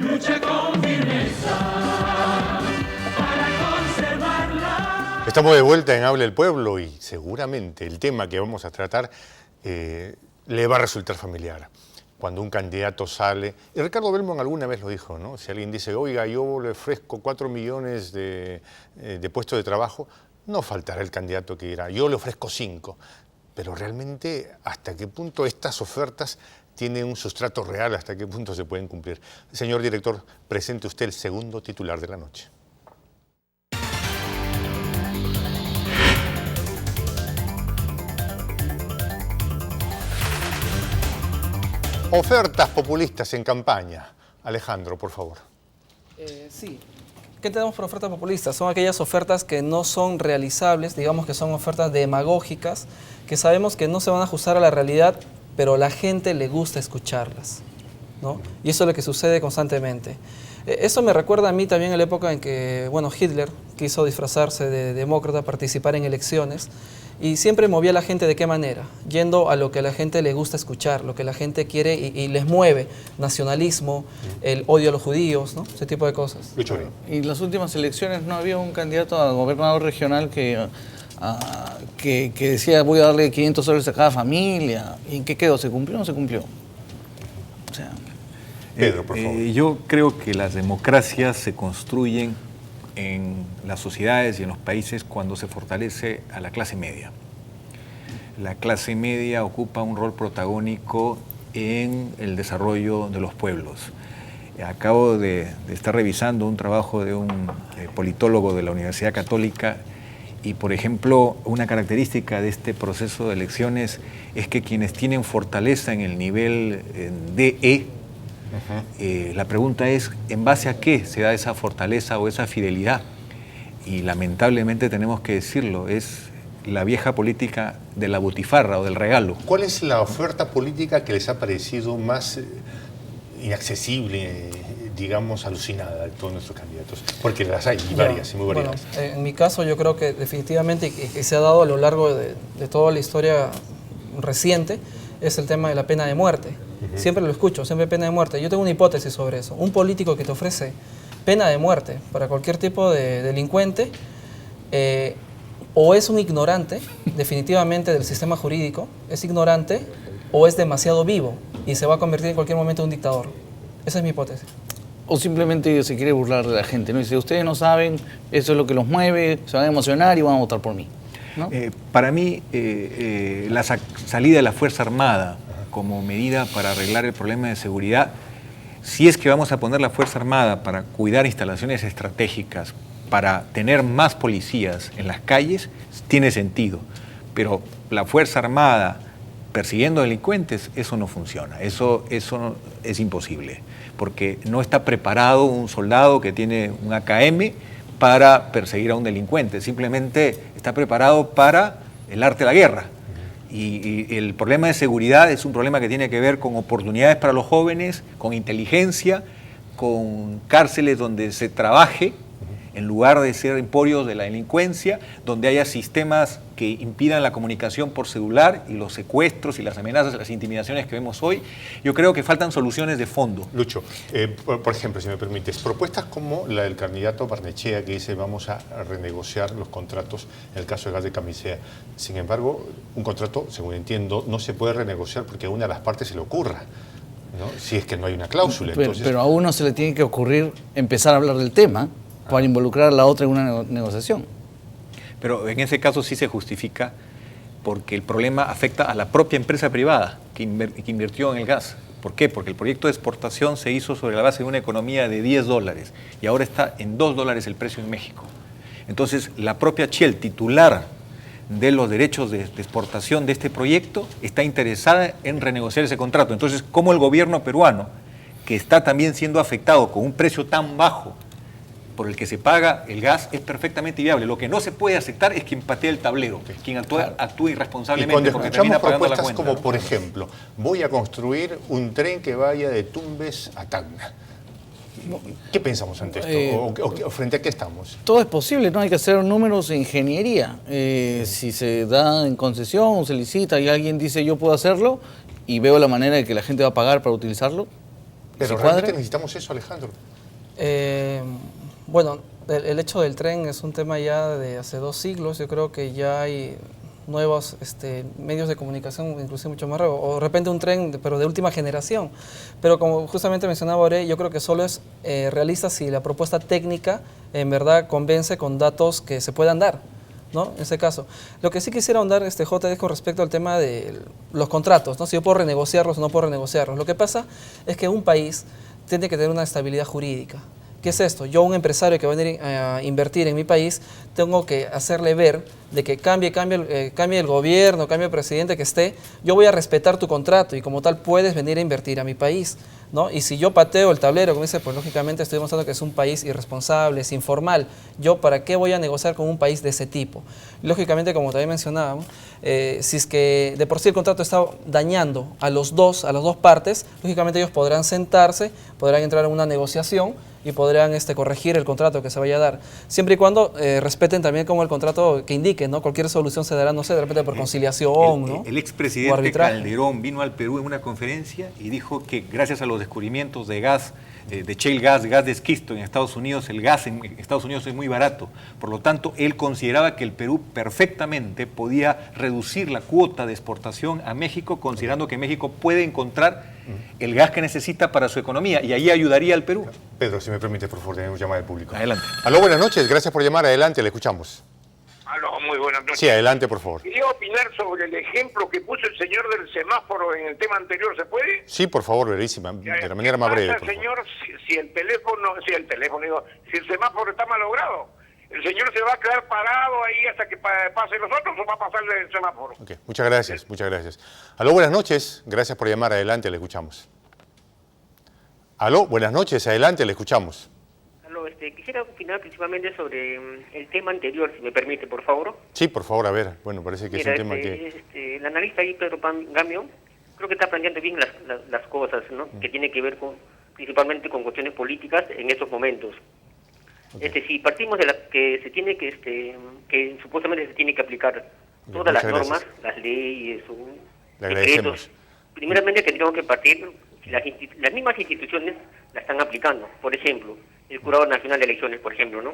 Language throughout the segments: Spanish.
lucha con firmeza para conservarla. Estamos de vuelta en Habla el Pueblo y seguramente el tema que vamos a tratar le va a resultar familiar. Cuando un candidato sale, y Ricardo Belmont alguna vez lo dijo, ¿no? Si alguien dice, oiga, yo le ofrezco 4 millones de puestos de trabajo, no faltará el candidato que dirá, yo le ofrezco 5. Pero realmente, ¿hasta qué punto estas ofertas tienen un sustrato real? ¿Hasta qué punto se pueden cumplir? Señor director, presente usted el segundo titular de la noche. Ofertas populistas en campaña. Alejandro, por favor. Sí. ¿Qué tenemos por ofertas populistas? Son aquellas ofertas que no son realizables, digamos que son ofertas demagógicas, que sabemos que no se van a ajustar a la realidad, pero a la gente le gusta escucharlas, ¿no? Y eso es lo que sucede constantemente. Eso me recuerda a mí también en la época en que, bueno, Hitler quiso disfrazarse de demócrata, participar en elecciones, y siempre movía a la gente ¿de qué manera? Yendo a lo que a la gente le gusta escuchar, lo que la gente quiere y les mueve, nacionalismo, el odio a los judíos, ¿no? Ese tipo de cosas. Y en las últimas elecciones no había un candidato a gobernador regional que decía voy a darle $500 a cada familia. ¿Y en qué quedó? ¿Se cumplió o no se cumplió? O sea, Pedro, por favor. Yo creo que las democracias se construyen en las sociedades y en los países cuando se fortalece a la clase media. La clase media ocupa un rol protagónico en el desarrollo de los pueblos. Acabo de estar revisando un trabajo de un politólogo de la Universidad Católica y, por ejemplo, una característica de este proceso de elecciones es que quienes tienen fortaleza en el nivel DE, la pregunta es, ¿en base a qué se da esa fortaleza o esa fidelidad? Y lamentablemente tenemos que decirlo, es la vieja política de la butifarra o del regalo. ¿Cuál es la oferta política que les ha parecido más inaccesible, digamos, alucinada de todos nuestros candidatos? Porque las hay varias y muy variadas. Bueno, en mi caso yo creo que definitivamente que se ha dado a lo largo de toda la historia reciente es el tema de la pena de muerte. Siempre lo escucho, siempre pena de muerte. Yo tengo una hipótesis sobre eso. Un político que te ofrece pena de muerte para cualquier tipo de delincuente, o es un ignorante, definitivamente, del sistema jurídico, es ignorante, o es demasiado vivo y se va a convertir en cualquier momento en un dictador. Esa es mi hipótesis. O simplemente se quiere burlar de la gente, ¿no? Dice, ustedes no saben, eso es lo que los mueve, se van a emocionar y van a votar por mí, ¿no? Para mí, la salida de la Fuerza Armada como medida para arreglar el problema de seguridad, si es que vamos a poner la Fuerza Armada para cuidar instalaciones estratégicas, para tener más policías en las calles, tiene sentido. Pero la Fuerza Armada persiguiendo delincuentes, eso no funciona, eso es imposible, porque no está preparado un soldado que tiene un AKM para perseguir a un delincuente, simplemente está preparado para el arte de la guerra. Y el problema de seguridad es un problema que tiene que ver con oportunidades para los jóvenes, con inteligencia, con cárceles donde se trabaje, en lugar de ser emporios de la delincuencia, donde haya sistemas que impidan la comunicación por celular y los secuestros y las amenazas, las intimidaciones que vemos hoy. Yo creo que faltan soluciones de fondo. Lucho, por ejemplo, si me permites, propuestas como la del candidato Barnechea que dice vamos a renegociar los contratos en el caso de gas de Camisea. Sin embargo, un contrato, según entiendo, no se puede renegociar porque a una de las partes se le ocurra, ¿no? Si es que no hay una cláusula. Pero a uno se le tiene que ocurrir empezar a hablar del tema para involucrar a la otra en una negociación. Pero en ese caso sí se justifica porque el problema afecta a la propia empresa privada que invirtió en el gas. ¿Por qué? Porque el proyecto de exportación se hizo sobre la base de una economía de $10 y ahora está en $2 el precio en México. Entonces, la propia Shell, titular de los derechos de exportación de este proyecto, está interesada en renegociar ese contrato. Entonces, ¿cómo el gobierno peruano, que está también siendo afectado con un precio tan bajo por el que se paga el gas, es perfectamente viable? Lo que no se puede aceptar es quien patee el tablero, quien actúe irresponsablemente, y porque cuando termina escuchamos pagando la propuestas cuenta. como, por ejemplo, voy a construir un tren que vaya de Tumbes a Tacna. ¿Qué pensamos ante esto? ¿O frente a qué estamos? Todo es posible, ¿no? Hay que hacer números de ingeniería. Si se da en concesión o se licita y alguien dice yo puedo hacerlo y veo la manera de que la gente va a pagar para utilizarlo, Pero ¿Sí realmente cuadra? necesitamos eso, Alejandro. Bueno, el hecho del tren es un tema ya de hace 2 siglos. Yo creo que ya hay nuevos medios de comunicación, inclusive mucho más o de repente un tren, pero de última generación. Pero como justamente mencionaba Ore, yo creo que solo es realista si la propuesta técnica en verdad convence con datos que se puedan dar, ¿no? En ese caso. Lo que sí quisiera ahondar, J, es con respecto al tema de los contratos, ¿no? Si yo puedo renegociarlos o no puedo renegociarlos. Lo que pasa es que un país tiene que tener una estabilidad jurídica. ¿Qué es esto? Yo, un empresario que va a venir a invertir en mi país, tengo que hacerle ver de que cambie el gobierno, cambie el presidente que esté, yo voy a respetar tu contrato y como tal puedes venir a invertir a mi país, ¿no? Y si yo pateo el tablero, como dice, pues lógicamente estoy demostrando que es un país irresponsable, es informal. ¿Yo para qué voy a negociar con un país de ese tipo? Lógicamente, como también mencionábamos, si es que de por sí el contrato está dañando a las dos partes, lógicamente ellos podrán sentarse, podrán entrar en una negociación y podrán corregir el contrato que se vaya a dar, siempre y cuando respeten también como el contrato que indique, ¿no? Cualquier solución se dará, no sé, de repente por conciliación, ¿no? El O expresidente arbitraje. Calderón vino al Perú en una conferencia y dijo que gracias a los descubrimientos de gas, de shale gas de esquisto en Estados Unidos, el gas en Estados Unidos es muy barato. Por lo tanto, él consideraba que el Perú perfectamente podía reducir la cuota de exportación a México, considerando que México puede encontrar el gas que necesita para su economía y ahí ayudaría al Perú. Pedro, si me permite, por favor, tenemos llamada del público. Adelante. Aló, buenas noches, gracias por llamar, adelante, le escuchamos. Aló, muy buenas noches. Sí, adelante, por favor. Quería opinar sobre el ejemplo que puso el señor del semáforo en el tema anterior, ¿se puede? Sí, por favor, verísima, de la manera más ¿Qué breve, pasa, por favor. señor, si el semáforo está malogrado? ¿El señor se va a quedar parado ahí hasta que pase los otros o va a pasar el semáforo? Ok, muchas gracias, muchas gracias. Aló, buenas noches, gracias por llamar, adelante, le escuchamos. Aló, buenas noches, adelante, le escuchamos. Aló, quisiera opinar principalmente sobre el tema anterior, si me permite, por favor. Sí, por favor, a ver, bueno, parece que Mira, es un tema que... el analista ahí, Pedro Gamio, creo que está planteando bien las cosas, ¿no? Que tiene que ver principalmente con cuestiones políticas en estos momentos. Okay. Si partimos de la que se tiene que supuestamente se tiene que aplicar todas las muchas normas, gracias. las leyes, Le agradecemos. decretos, primeramente tendríamos que partir si las mismas instituciones la están aplicando. Por ejemplo, el Jurado Nacional de Elecciones, por ejemplo, ¿no?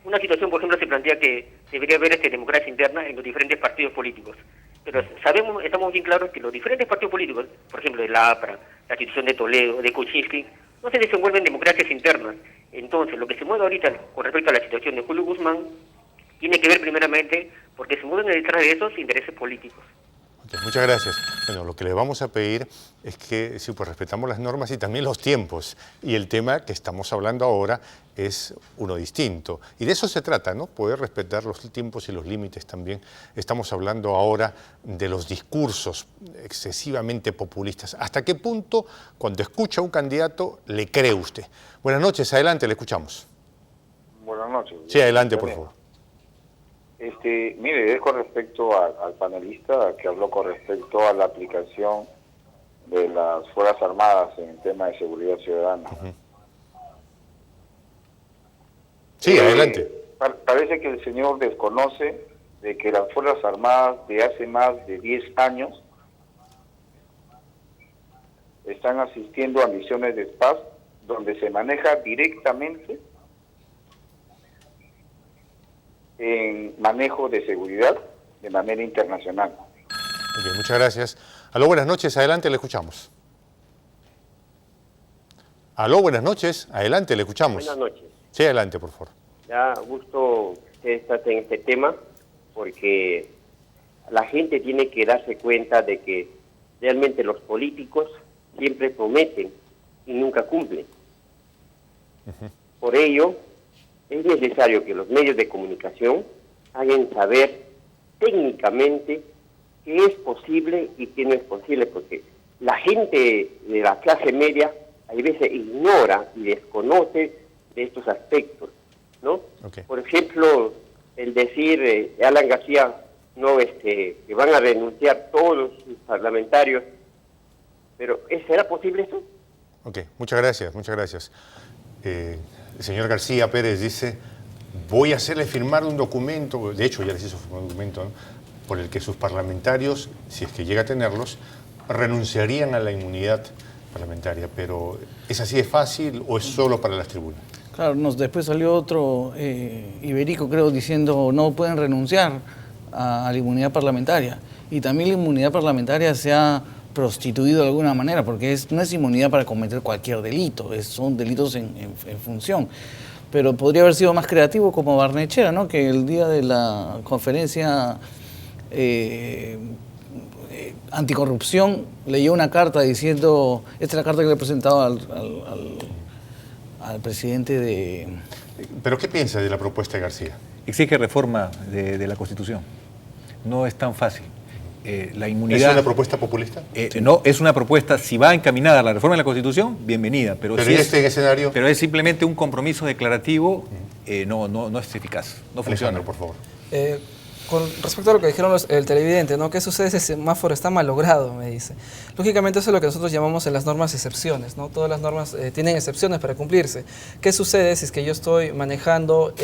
Una situación, por ejemplo, se plantea que debería haber democracia interna en los diferentes partidos políticos. Pero estamos bien claros que los diferentes partidos políticos, por ejemplo, de la APRA, la institución de Toledo, de Kuczynski, no se desenvuelven democracias internas. Entonces, lo que se mueve ahorita con respecto a la situación de Julio Guzmán tiene que ver primeramente porque se mueven detrás de esos intereses políticos. Ok, muchas gracias. Bueno, lo que le vamos a pedir es que sí, pues respetamos las normas y también los tiempos. Y el tema que estamos hablando ahora es uno distinto. Y de eso se trata, ¿no? Poder respetar los tiempos y los límites también. Estamos hablando ahora de los discursos excesivamente populistas. ¿Hasta qué punto, cuando escucha a un candidato, le cree usted? Buenas noches, adelante, le escuchamos. Buenas noches. Sí, adelante, por favor. Mire, es con respecto al panelista que habló con respecto a la aplicación de las Fuerzas Armadas en el tema de seguridad ciudadana. Sí, adelante. Parece que el señor desconoce de que las Fuerzas Armadas de hace más de 10 años están asistiendo a misiones de paz donde se maneja directamente en manejo de seguridad de manera internacional. Ok, muchas gracias. Aló, buenas noches, adelante, le escuchamos. Aló, buenas noches, adelante, le escuchamos. Buenas noches. Sí, adelante, por favor. Da gusto que estés en este tema porque la gente tiene que darse cuenta de que realmente los políticos siempre prometen y nunca cumplen. Por ello, es necesario que los medios de comunicación hagan saber técnicamente qué es posible y qué no es posible, porque la gente de la clase media a veces ignora y desconoce de estos aspectos, ¿no? Okay. Por ejemplo, el decir Alan García no que van a renunciar todos los parlamentarios, pero ¿será posible eso? Ok, muchas gracias, muchas gracias. El señor García Pérez dice, voy a hacerle firmar un documento, de hecho ya les hizo firmar un documento, ¿no?, por el que sus parlamentarios, si es que llega a tenerlos, renunciarían a la inmunidad parlamentaria, pero ¿es así de fácil o es solo para las tribunas? Claro, después salió otro Iberico, creo, diciendo no pueden renunciar a la inmunidad parlamentaria. Y también la inmunidad parlamentaria se ha prostituido de alguna manera, porque no es inmunidad para cometer cualquier delito, son delitos en función. Pero podría haber sido más creativo como Barnechea, ¿no? Que el día de la conferencia anticorrupción leyó una carta diciendo, esta es la carta que le he presentado al presidente de... ¿Pero qué piensa de la propuesta de García? Exige reforma de la Constitución. No es tan fácil. La inmunidad... ¿Es una propuesta populista? No, es una propuesta, si va encaminada a la reforma de la Constitución, bienvenida. Pero si escenario... Pero es simplemente un compromiso declarativo, no es eficaz, no funciona. Por favor. Con respecto a lo que dijeron el televidente, ¿no? ¿Qué sucede si el semáforo está mal logrado? Me dice. Lógicamente eso es lo que nosotros llamamos en las normas excepciones, ¿no? Todas las normas tienen excepciones para cumplirse. ¿Qué sucede si es que yo estoy manejando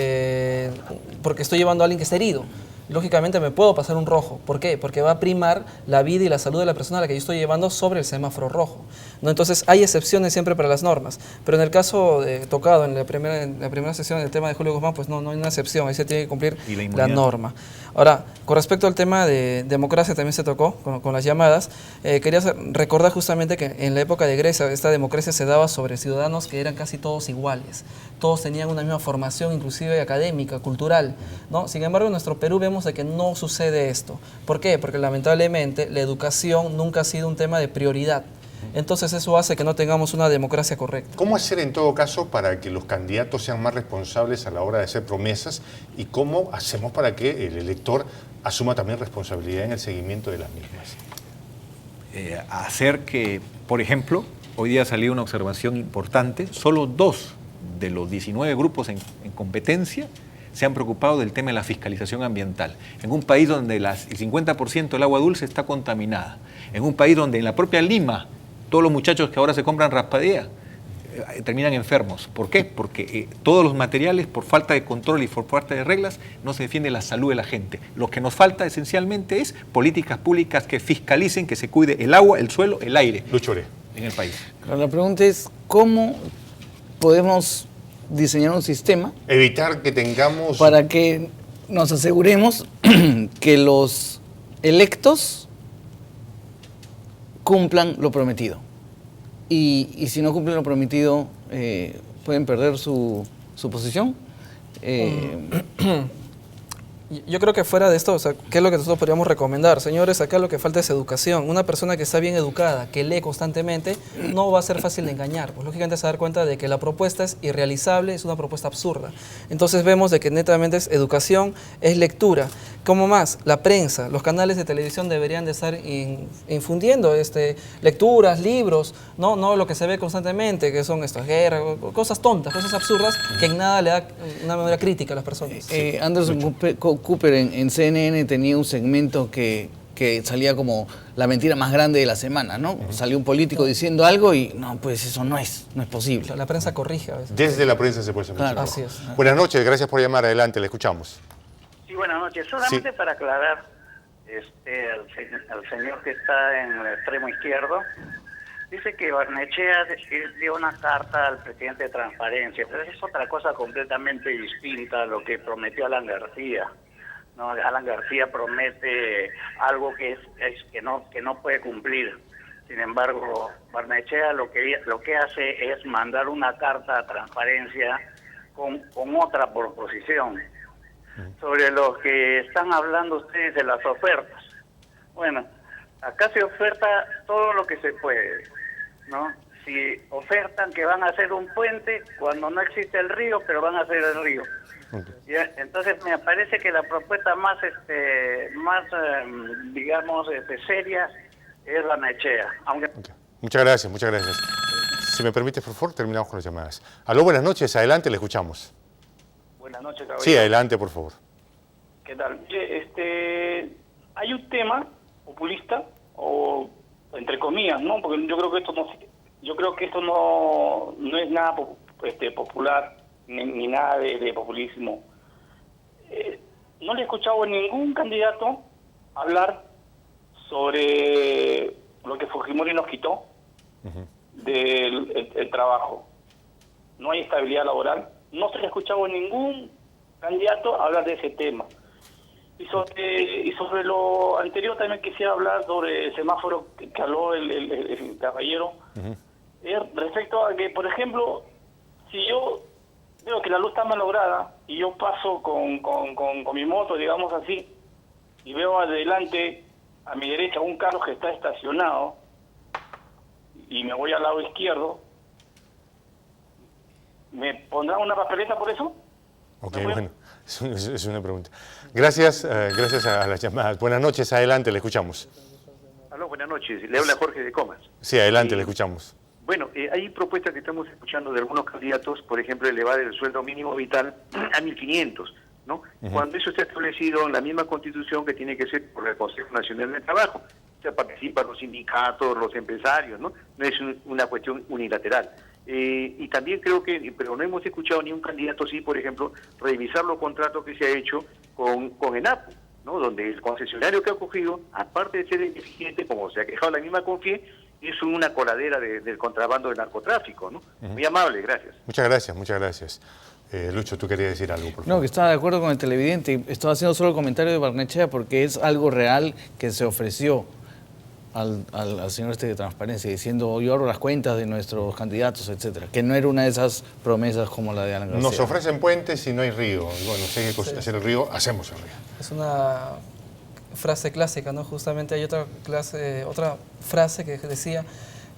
porque estoy llevando a alguien que está herido? Lógicamente me puedo pasar un rojo. ¿Por qué? Porque va a primar la vida y la salud de la persona a la que yo estoy llevando sobre el semáforo rojo, ¿no? Entonces hay excepciones siempre para las normas. Pero en el caso tocado en la primera sesión del tema de Julio Guzmán, pues no hay una excepción, ahí se tiene que cumplir la norma. Ahora, con respecto al tema de democracia también se tocó con las llamadas. Quería recordar justamente que en la época de Grecia esta democracia se daba sobre ciudadanos que eran casi todos iguales. Todos tenían una misma formación, inclusive académica, cultural, ¿no? Sin embargo, en nuestro Perú vemos de que no sucede esto. ¿Por qué? Porque lamentablemente la educación nunca ha sido un tema de prioridad. Entonces eso hace que no tengamos una democracia correcta. ¿Cómo hacer en todo caso para que los candidatos sean más responsables a la hora de hacer promesas y cómo hacemos para que el elector asuma también responsabilidad en el seguimiento de las mismas? Hacer que, por ejemplo, hoy día salió una observación importante, solo 2 de los 19 grupos en competencia se han preocupado del tema de la fiscalización ambiental. En un país donde el 50% del agua dulce está contaminada, en un país donde en la propia Lima todos los muchachos que ahora se compran raspadilla terminan enfermos. ¿Por qué? Porque todos los materiales, por falta de control y por falta de reglas, no se defiende la salud de la gente. Lo que nos falta esencialmente es políticas públicas que fiscalicen, que se cuide el agua, el suelo, el aire en el país. La pregunta es, ¿cómo podemos diseñar un sistema? Evitar que tengamos... Para que nos aseguremos que los electos cumplan lo prometido. Y si no cumplen lo prometido, pueden perder su posición. Yo creo que fuera de esto, o sea, ¿qué es lo que nosotros podríamos recomendar? Señores, acá lo que falta es educación. Una persona que está bien educada, que lee constantemente, no va a ser fácil de engañar. Pues lógicamente se va a dar cuenta de que la propuesta es irrealizable, es una propuesta absurda. Entonces vemos de que netamente es educación, es lectura. ¿Cómo más? La prensa, los canales de televisión deberían de estar infundiendo lecturas, libros, no lo que se ve constantemente, que son estas guerras, cosas tontas, cosas absurdas, que en nada le da una manera crítica a las personas. Anderson Cooper en CNN tenía un segmento que salía como la mentira más grande de la semana, ¿no? Salió un político diciendo algo y no, pues eso no es posible. La prensa corrige a veces. Desde la prensa se puede hacer. Claro. Así es. Buenas noches, gracias por llamar. Adelante, le escuchamos. Sí, buenas noches. Solamente para aclarar al señor que está en el extremo izquierdo, dice que Barnechea dio una carta al presidente de Transparencia, pero es otra cosa completamente distinta a lo que prometió Alan García. ¿No? Alan García promete algo que no puede cumplir. Sin embargo, Barnechea lo que hace es mandar una carta a Transparencia con otra proposición. Sobre lo que están hablando ustedes de las ofertas. Bueno, acá se oferta todo lo que se puede, ¿no? Si ofertan que van a hacer un puente cuando no existe el río, pero van a hacer el río. ¿Ya? Entonces me parece que la propuesta más digamos, seria es Barnechea. Aunque... Muchas gracias, muchas gracias. Si me permite, por favor, terminamos con las llamadas. Aló, buenas noches, adelante, le escuchamos. Buenas noches, caballero. Sí, adelante, por favor. ¿Qué tal? Hay un tema populista, o entre comillas, ¿no? Porque yo creo que esto no es nada popular, ni nada de populismo. No le he escuchado a ningún candidato hablar sobre lo que Fujimori nos quitó, del el trabajo. No hay estabilidad laboral. No se le ha escuchado a ningún candidato hablar de ese tema. Y sobre lo anterior también quisiera hablar sobre el semáforo que habló el caballero. Respecto a que, por ejemplo, si yo veo que la luz está malograda y yo paso con mi moto, digamos así, y veo adelante, a mi derecha, un carro que está estacionado y me voy al lado izquierdo, ¿me pondrán una papeleta por eso? Ok, bueno, es una pregunta. Gracias, gracias a las llamadas. Buenas noches, adelante, le escuchamos. Aló, buenas noches. Le habla Jorge de Comas. Sí, adelante, le escuchamos. Bueno, hay propuestas que estamos escuchando de algunos candidatos, por ejemplo, elevar el sueldo mínimo vital a 1.500, ¿no? Cuando eso está establecido en la misma Constitución que tiene que ser por el Consejo Nacional del Trabajo. O sea, participan los sindicatos, los empresarios, ¿no? No es una cuestión unilateral. Y también creo que, pero no hemos escuchado ni un candidato sí, por ejemplo, revisar los contratos que se ha hecho con ENAPU, ¿no? Donde el concesionario que ha cogido, aparte de ser ineficiente, como se ha quejado la misma CONFIE, es una coladera del contrabando del narcotráfico, ¿no? Muy amable, gracias. Muchas gracias, muchas gracias. Lucho, tú querías decir algo, por favor. No, que estaba de acuerdo con el televidente. Estaba haciendo solo el comentario de Barnechea porque es algo real que se ofreció al señor de Transparencia, diciendo yo abro las cuentas de nuestros candidatos, etcétera, que no era una de esas promesas como la de Alan García. Nos ofrecen puentes y no hay río. Y bueno, si hay que hacer el río, hacemos el río. Es una frase clásica, ¿no? Justamente hay otra frase que decía,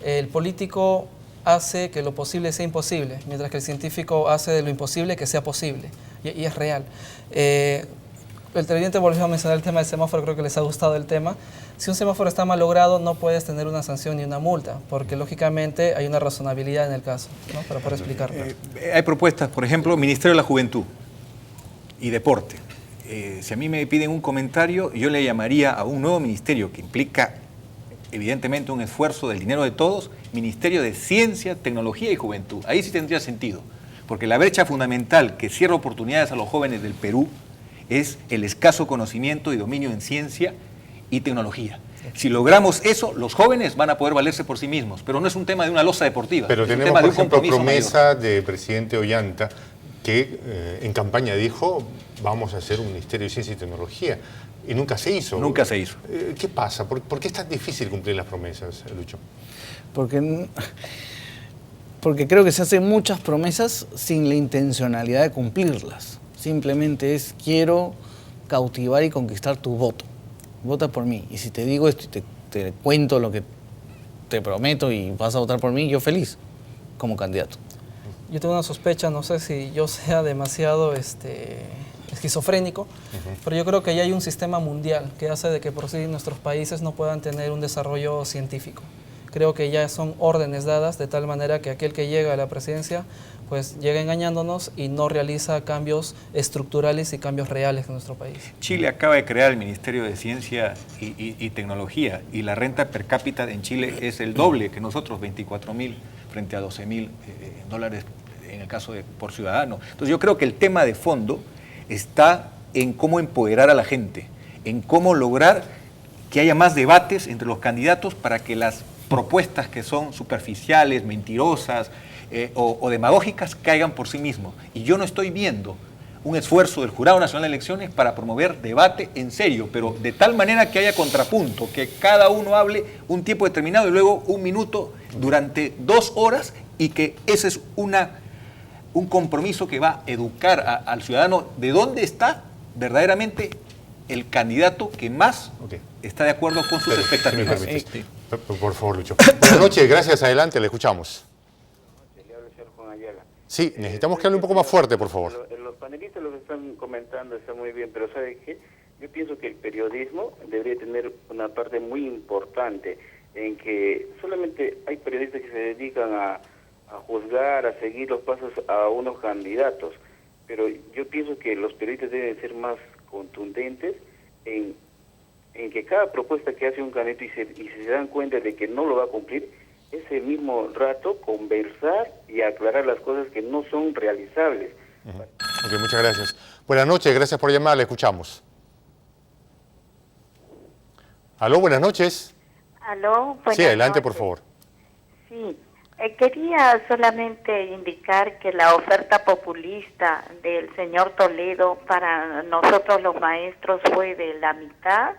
el político hace que lo posible sea imposible, mientras que el científico hace de lo imposible que sea posible. Y es real. El televidente volvió a mencionar el tema del semáforo, creo que les ha gustado el tema. Si un semáforo está mal logrado, no puedes tener una sanción ni una multa, porque lógicamente hay una razonabilidad en el caso, ¿no? Para poder explicarlo. Hay propuestas, por ejemplo, Ministerio de la Juventud y Deporte. Si a mí me piden un comentario, yo le llamaría a un nuevo ministerio que implica evidentemente un esfuerzo del dinero de todos, Ministerio de Ciencia, Tecnología y Juventud. Ahí sí tendría sentido, porque la brecha fundamental que cierra oportunidades a los jóvenes del Perú es el escaso conocimiento y dominio en ciencia y tecnología. Si logramos eso, los jóvenes van a poder valerse por sí mismos, pero no es un tema de una losa deportiva. Pero tenemos, por ejemplo, promesa del presidente Ollanta que en campaña dijo vamos a hacer un Ministerio de Ciencia y Tecnología y nunca se hizo. Nunca se hizo. ¿Qué pasa? ¿Por qué es tan difícil cumplir las promesas, Lucho? Porque creo que se hacen muchas promesas sin la intencionalidad de cumplirlas. Simplemente es quiero cautivar y conquistar tu voto. Vota por mí. Y si te digo esto y te cuento lo que te prometo y vas a votar por mí, yo feliz como candidato. Yo tengo una sospecha, no sé si yo sea demasiado esquizofrénico, pero yo creo que ya hay un sistema mundial que hace de que por sí nuestros países no puedan tener un desarrollo científico. Creo que ya son órdenes dadas de tal manera que aquel que llega a la presidencia pues llega engañándonos y no realiza cambios estructurales y cambios reales en nuestro país. Chile acaba de crear el Ministerio de Ciencia y Tecnología y la renta per cápita en Chile es el doble que nosotros, 24.000 frente a 12.000 dólares en el caso de por ciudadano. Entonces yo creo que el tema de fondo está en cómo empoderar a la gente, en cómo lograr que haya más debates entre los candidatos para que las propuestas que son superficiales, mentirosas o demagógicas caigan por sí mismos. Y yo no estoy viendo un esfuerzo del Jurado Nacional de Elecciones para promover debate en serio, pero de tal manera que haya contrapunto, que cada uno hable un tiempo determinado y luego un minuto durante 2 horas y que ese es un compromiso que va a educar al ciudadano de dónde está verdaderamente el candidato que más está de acuerdo con sus expectativas. Sí. Por favor, Lucho. Buenas noches, gracias, adelante, le escuchamos. Le habla el señor Juan Ayala. Sí, necesitamos que hable un poco más fuerte, por favor. Los panelistas lo que están comentando está muy bien, pero ¿sabe qué? Yo pienso que el periodismo debería tener una parte muy importante en que solamente hay periodistas que se dedican a juzgar, a seguir los pasos a unos candidatos, pero yo pienso que los periodistas deben ser más contundentes en que cada propuesta que hace un candidato y se dan cuenta de que no lo va a cumplir, ese mismo rato conversar y aclarar las cosas que no son realizables. Ok, muchas gracias. Buenas noches, gracias por llamar, le escuchamos. Aló, buenas noches. Aló, buenas Sí, adelante, noches. por favor. Sí, Quería solamente indicar que la oferta populista del señor Toledo para nosotros los maestros fue de la mitad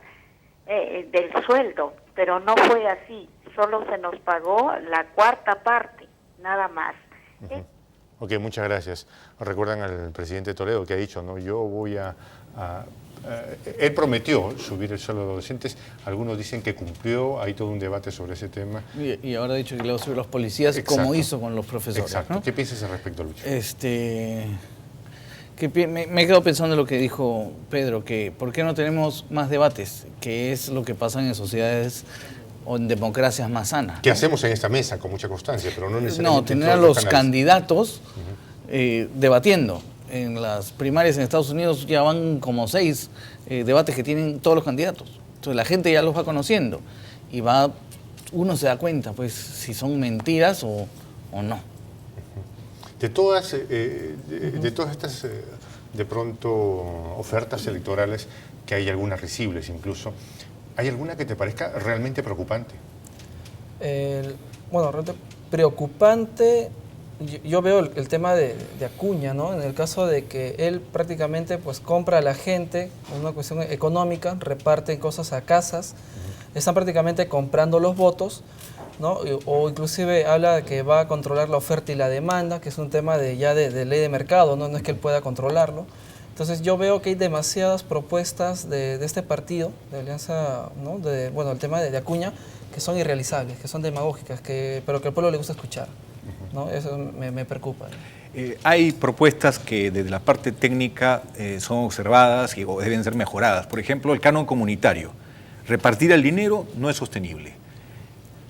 del sueldo, pero no fue así, solo se nos pagó la cuarta parte, nada más. Ok, muchas gracias. Recuerdan al presidente Toledo que ha dicho, ¿no? Yo voy él prometió subir el sueldo de los docentes, algunos dicen que cumplió, hay todo un debate sobre ese tema. Y ahora ha dicho que le va a subir a los policías. Exacto. Como hizo con los profesores. Exacto. ¿No? ¿Qué piensas al respecto, Lucho? Me he quedado pensando en lo que dijo Pedro, que ¿por qué no tenemos más debates? Que es lo que pasa en sociedades o en democracias más sanas. ¿Qué hacemos en esta mesa con mucha constancia? Pero no necesariamente. No, tener a los candidatos debatiendo. En las primarias en Estados Unidos ya van como 6 debates que tienen todos los candidatos. Entonces la gente ya los va conociendo y uno se da cuenta pues si son mentiras o no. De todas estas de pronto ofertas electorales, que hay algunas risibles incluso, ¿hay alguna que te parezca realmente preocupante? Bueno, realmente preocupante. Yo veo el tema de Acuña, ¿no? En el caso de que él prácticamente pues compra a la gente, una cuestión económica, reparten cosas a casas, están prácticamente comprando los votos, ¿no? O inclusive habla de que va a controlar la oferta y la demanda, que es un tema de ley de mercado, ¿no? No es que él pueda controlarlo. Entonces yo veo que hay demasiadas propuestas de este partido, de Alianza, ¿no? El tema de Acuña, que son irrealizables, que son demagógicas, pero que al pueblo le gusta escuchar. ¿No? Eso me preocupa. Hay propuestas que desde la parte técnica son observadas o deben ser mejoradas. Por ejemplo, el canon comunitario. Repartir el dinero no es sostenible.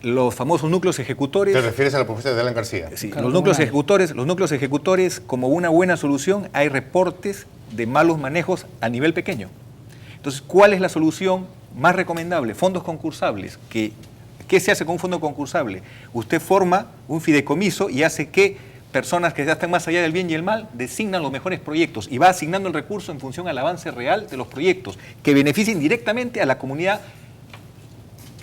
Los famosos núcleos ejecutores... ¿Te refieres a la propuesta de Alan García? Sí, los núcleos ejecutores, como una buena solución, hay reportes de malos manejos a nivel pequeño. Entonces, ¿cuál es la solución más recomendable? Fondos concursables. ¿Qué se hace con un fondo concursable? Usted forma un fideicomiso y hace que personas que ya están más allá del bien y el mal designan los mejores proyectos y va asignando el recurso en función al avance real de los proyectos que beneficien directamente a la comunidad.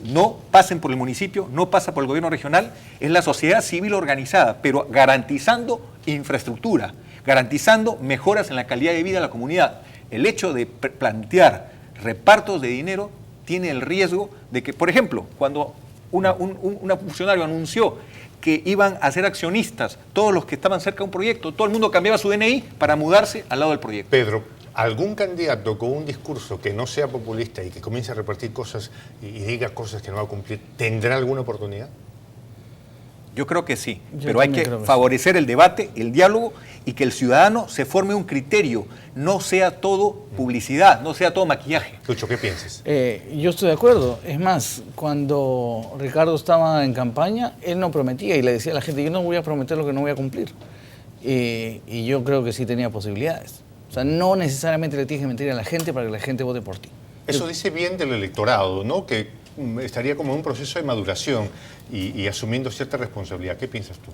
No pasen por el municipio, no pasa por el gobierno regional, es la sociedad civil organizada, pero garantizando infraestructura, garantizando mejoras en la calidad de vida de la comunidad. El hecho de plantear repartos de dinero tiene el riesgo de que, por ejemplo, cuando un funcionario anunció que iban a ser accionistas todos los que estaban cerca de un proyecto, todo el mundo cambiaba su DNI para mudarse al lado del proyecto. Pedro, ¿algún candidato con un discurso que no sea populista y que comience a repartir cosas y diga cosas que no va a cumplir, tendrá alguna oportunidad? Yo creo que sí, pero hay que favorecer el debate, el diálogo y que el ciudadano se forme un criterio, no sea todo publicidad, no sea todo maquillaje. Lucho, ¿qué piensas? Yo estoy de acuerdo. Es más, cuando Ricardo estaba en campaña, él no prometía y le decía a la gente, yo no voy a prometer lo que no voy a cumplir. Y yo creo que sí tenía posibilidades. O sea, no necesariamente le tienes que mentir a la gente para que la gente vote por ti. Eso dice bien del electorado, ¿no? Que estaría como en un proceso de maduración y asumiendo cierta responsabilidad. ¿Qué piensas tú?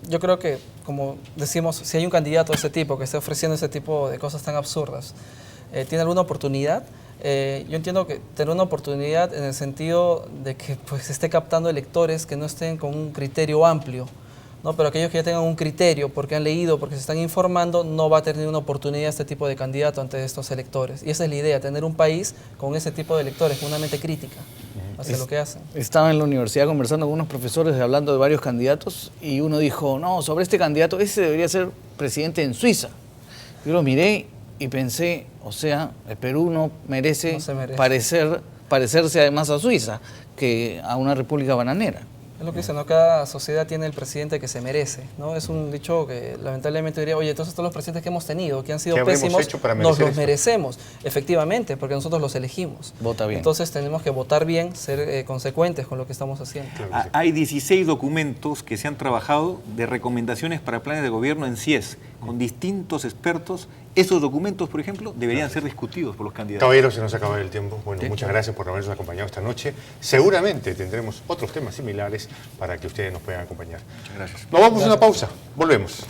Yo creo que, como decimos, si hay un candidato de ese tipo que esté ofreciendo ese tipo de cosas tan absurdas, ¿tiene alguna oportunidad? Yo entiendo que tener una oportunidad en el sentido de que pues, esté captando electores que no estén con un criterio amplio, ¿no? Pero aquellos que ya tengan un criterio porque han leído, porque se están informando, no va a tener una oportunidad este tipo de candidato ante estos electores. Y esa es la idea, tener un país con ese tipo de electores, con una mente crítica hacia lo que hacen. Estaba en la universidad conversando con unos profesores hablando de varios candidatos y uno dijo, no, sobre este candidato, ese debería ser presidente en Suiza. Yo lo miré y pensé, o sea, el Perú no merece, parecerse además a Suiza que a una república bananera. Es lo que dicen, ¿no? Cada sociedad tiene el presidente que se merece, ¿no? Es un dicho que lamentablemente diría, oye, entonces todos los presidentes que hemos tenido, que han sido pésimos, nos los merecemos. Efectivamente, porque nosotros los elegimos. Vota bien. Entonces tenemos que votar bien, ser consecuentes con lo que estamos haciendo. Hay 16 documentos que se han trabajado de recomendaciones para planes de gobierno en CIES, con distintos expertos. Esos documentos, por ejemplo, deberían ser discutidos por los candidatos. Caballeros, se nos acaba el tiempo. Bueno, muchas gracias por habernos acompañado esta noche. Seguramente tendremos otros temas similares para que ustedes nos puedan acompañar. Muchas gracias. Nos vamos a una pausa. Volvemos.